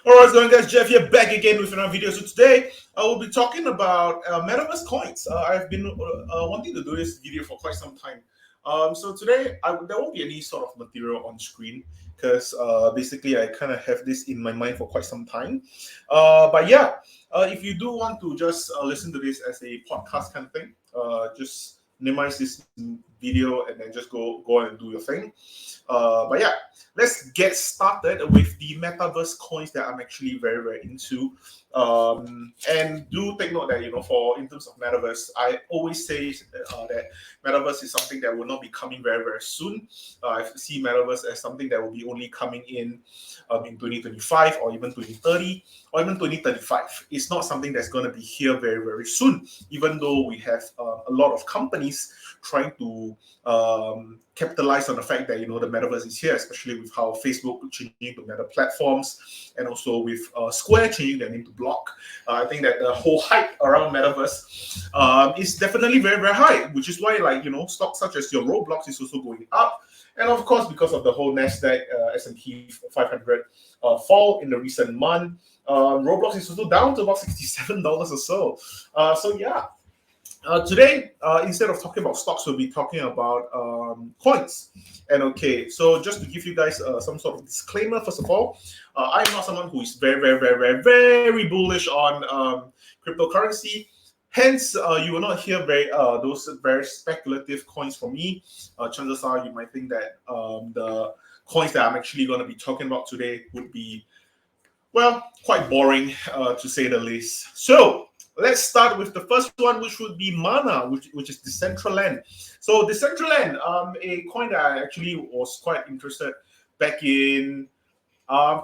Alright, what's going on, guys? Jeff here, back again with another video. So today I will be talking about Metaverse coins. I've been wanting to do this video for quite some time. So today there won't be any sort of material on screen because basically I kind of have this in my mind for quite some time. But yeah, if you do want to just listen to this as a podcast kind of thing, just minimize this video and then just go on and do your thing. But yeah, let's get started with the metaverse coins that I'm actually very into. And do take note that for in terms of metaverse, I always say that metaverse is something that will not be coming very soon. I see metaverse as something that will be only coming in 2025 or even 2030 or even 2035. It's not something that's going to be here very soon. Even though we have a lot of companies trying to capitalize on the fact that the metaverse is here, especially with how Facebook changing to Meta platforms, and also with Square changing their name to Block. I think that the whole hype around metaverse is definitely very high, which is why stocks such as your Roblox is also going up. And of course, because of the whole Nasdaq S&P 500 fall in the recent month, Roblox is also down to about $67 or so. So yeah. Today, instead of talking about stocks, we'll be talking about coins. And okay, so just to give you guys some sort of disclaimer, first of all, I'm not someone who is very bullish on cryptocurrency. Hence, you will not hear those very speculative coins from me. Chances are you might think that the coins that I'm actually going to be talking about today would be, well, quite boring to say the least. So let's start with the first one, which would be Mana, which is Decentraland. So Decentraland, a coin that I actually was quite interested back in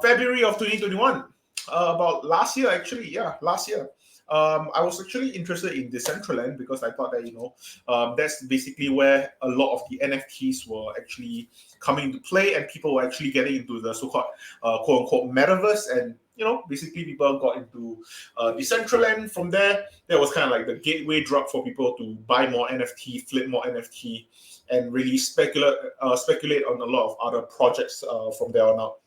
February of 2021, about last year actually. Yeah, last year. I was actually interested in Decentraland because I thought that that's basically where a lot of the NFTs were actually coming into play, and people were actually getting into the so-called quote unquote metaverse, and basically people got into Decentraland. From there, that was kind of like the gateway drug for people to buy more NFT, flip more NFT, and really speculate on a lot of other projects from there on out.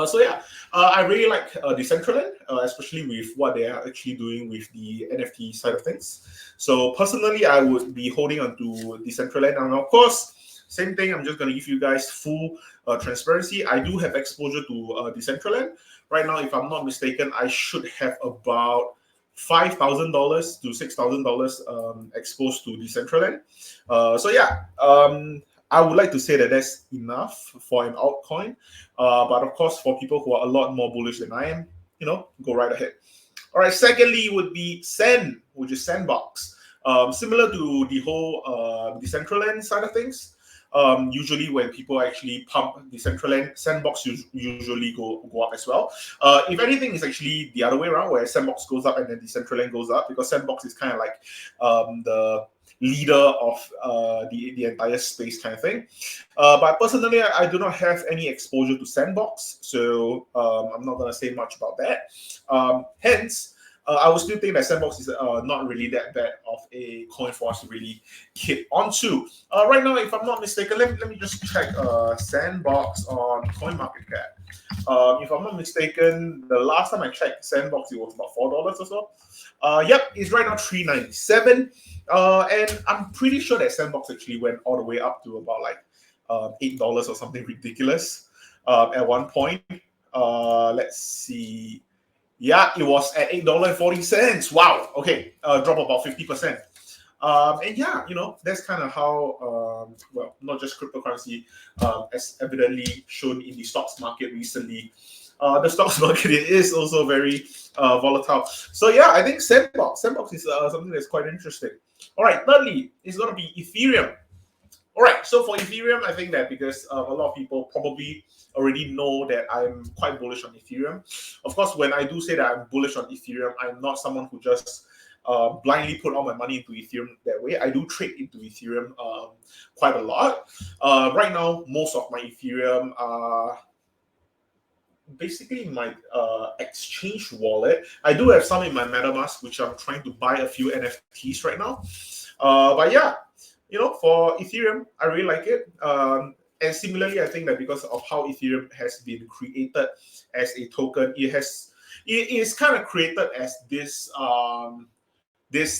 So yeah, I really like Decentraland, especially with what they are actually doing with the NFT side of things. So personally, I would be holding on to Decentraland, and of course, same thing. I'm just going to give you guys full transparency. I do have exposure to Decentraland right now. If I'm not mistaken, I should have about $5,000 to $6,000 exposed to Decentraland. So yeah. I would like to say that that's enough for an altcoin, but of course, for people who are a lot more bullish than I am, go right ahead. All right. Secondly, would be Sand, which is Sandbox. Similar to the whole Decentraland side of things. Usually, when people actually pump Decentraland, Sandbox usually go up as well. If anything, it's actually the other way around, where Sandbox goes up and then Decentraland goes up, because Sandbox is kind of like the leader of the entire space kind of thing. But personally, I do not have any exposure to Sandbox, so I'm not going to say much about that. Hence, I would still think that Sandbox is not really that bad of a coin for us to really keep onto. Right now, if I'm not mistaken, let me just check Sandbox on CoinMarketCap. If I'm not mistaken, the last time I checked Sandbox, it was about $4 or so. Yep, it's right now $3.97. And I'm pretty sure that Sandbox actually went all the way up to about like $8 or something ridiculous at one point. Let's see. Yeah, it was at $8.40. Wow. Okay, drop about 50%. And yeah, that's kind of how, well, not just cryptocurrency, as evidently shown in the stocks market recently. The stocks market is also very volatile. So yeah, I think Sandbox is something that's quite interesting. All right, thirdly, it's going to be Ethereum. All right, so for Ethereum, I think that because a lot of people probably already know that I'm quite bullish on Ethereum. Of course, when I do say that I'm bullish on Ethereum, I'm not someone who just blindly put all my money into Ethereum that way. I do trade into Ethereum quite a lot. Right now, most of my Ethereum are basically in my exchange wallet. I do have some in my MetaMask, which I'm trying to buy a few NFTs right now. But yeah, for Ethereum, I really like it. And similarly, I think that because of how Ethereum has been created as a token, it is kind of created as this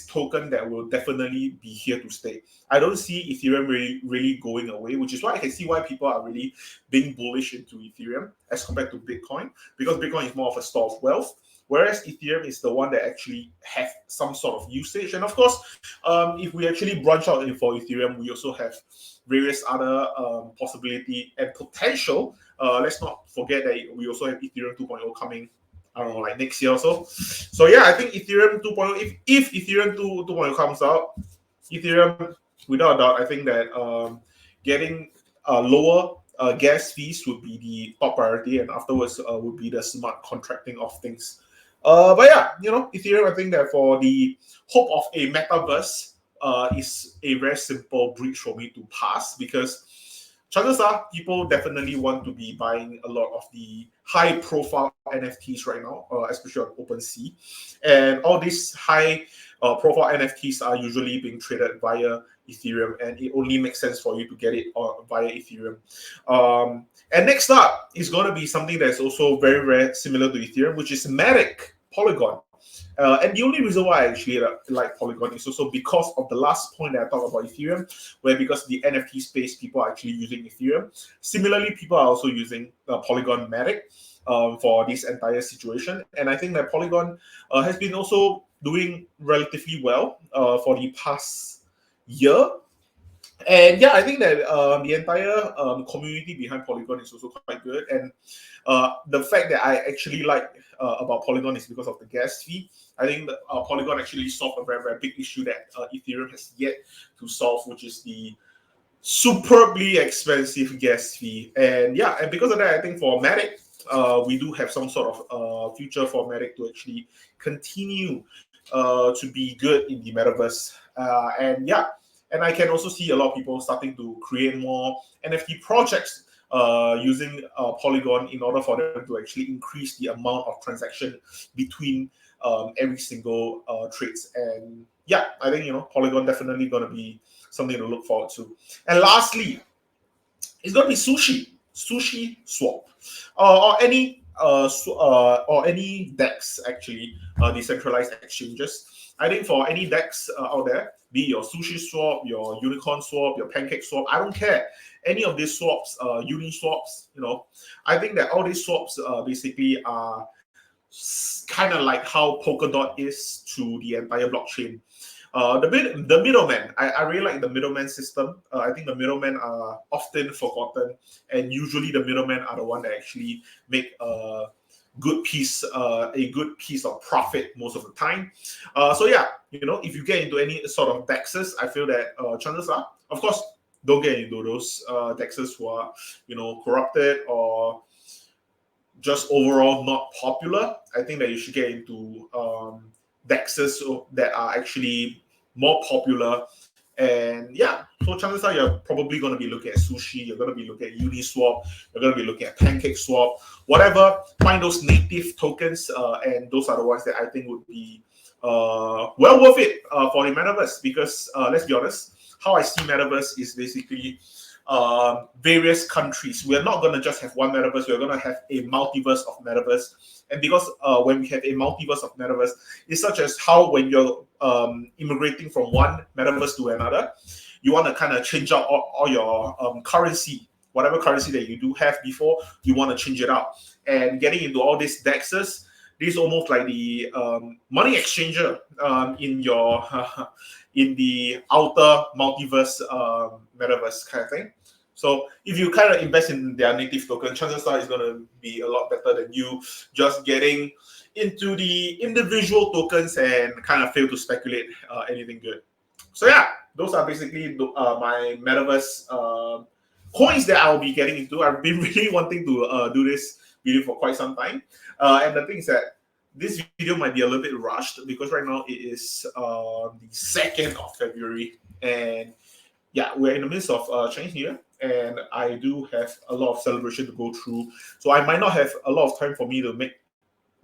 token that will definitely be here to stay. I don't see Ethereum really going away, which is why I can see why people are really being bullish into Ethereum as compared to Bitcoin, because Bitcoin is more of a store of wealth, whereas Ethereum is the one that actually have some sort of usage. And of course, if we actually branch out for Ethereum, we also have various other possibility and potential. Let's not forget that we also have Ethereum 2.0 coming, I don't know, like next year or so. So yeah, I think Ethereum 2.0, if Ethereum 2.0 comes out, Ethereum, without a doubt, I think that getting lower gas fees would be the top priority, and afterwards would be the smart contracting of things. But yeah, Ethereum, I think that for the hope of a metaverse is a very simple bridge for me to pass, because chances are people definitely want to be buying a lot of the high profile NFTs right now, especially on OpenSea. And all these high profile NFTs are usually being traded via Ethereum, and it only makes sense for you to get it via Ethereum. And next up is going to be something that's also very, very similar to Ethereum, which is Matic Polygon. And the only reason why I actually like Polygon is also because of the last point that I talked about Ethereum, where because the NFT space, people are actually using Ethereum. Similarly, people are also using Polygon Matic for this entire situation. And I think that Polygon has been also doing relatively well for the past year. And yeah, I think that the entire community behind Polygon is also quite good. And the fact that I actually like about Polygon is because of the gas fee. I think that Polygon actually solved a very, very big issue that Ethereum has yet to solve, which is the superbly expensive gas fee. And yeah, and because of that, I think for Matic, we do have some sort of future for Matic to actually continue to be good in the metaverse. And yeah, and I can also see a lot of people starting to create more NFT projects using Polygon in order for them to actually increase the amount of transaction between every single trades. And yeah, I think Polygon definitely going to be something to look forward to. And lastly, it's going to be Sushi Swap, or any DEX actually, decentralized exchanges. I think for any DEX out there, be your Sushi Swap, your Unicorn Swap, your Pancake Swap, I don't care. Any of these swaps, uni swaps, I think that all these swaps basically are kind of like how Polkadot is to the entire blockchain. The middleman, I really like the middleman system. I think the middlemen are often forgotten, and usually the middlemen are the one that actually make a good piece of profit most of the time. So yeah, if you get into any sort of DEXs, I feel that chances are, of course, don't get into those DEXs who are corrupted or just overall not popular. I think that you should get into DEXs that are actually more popular. And yeah, so chances are you're probably going to be looking at Sushi, you're going to be looking at Uniswap, you're going to be looking at Pancake Swap, whatever. Find those native tokens, and those are the ones that I think would be well worth it for the metaverse. Because let's be honest, how I see metaverse is basically various countries. We're not going to just have one metaverse, we're going to have a multiverse of metaverse. And because when we have a multiverse of metaverse, it's such as how when you're immigrating from one metaverse to another, you want to kind of change out all your currency, whatever currency that you do have before, you want to change it out. And getting into all these DEXs, this is almost like the money exchanger in your in the outer multiverse metaverse kind of thing. So if you kind of invest in their native token, chances are it's going to be a lot better than you just getting into the individual tokens and kind of fail to speculate anything good. So yeah, those are basically my metaverse coins that I'll be getting into. I've been really wanting to do this video for quite some time. And the thing is that this video might be a little bit rushed because right now it is the 2nd of February. And yeah, we're in the midst of Chinese New Year, and I do have a lot of celebration to go through. So I might not have a lot of time for me to make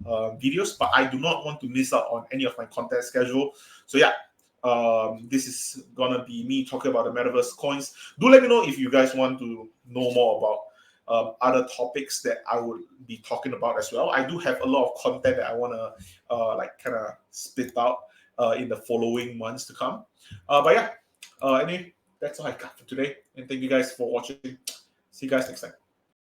videos, but I do not want to miss out on any of my content schedule. So yeah, This is gonna be me talking about the metaverse coins. Do let me know if you guys want to know more about other topics that I would be talking about as well. I do have a lot of content that I want to like kind of spit out in the following months to come. But yeah, anyway, that's all I got for today. And thank you guys for watching. See you guys next time.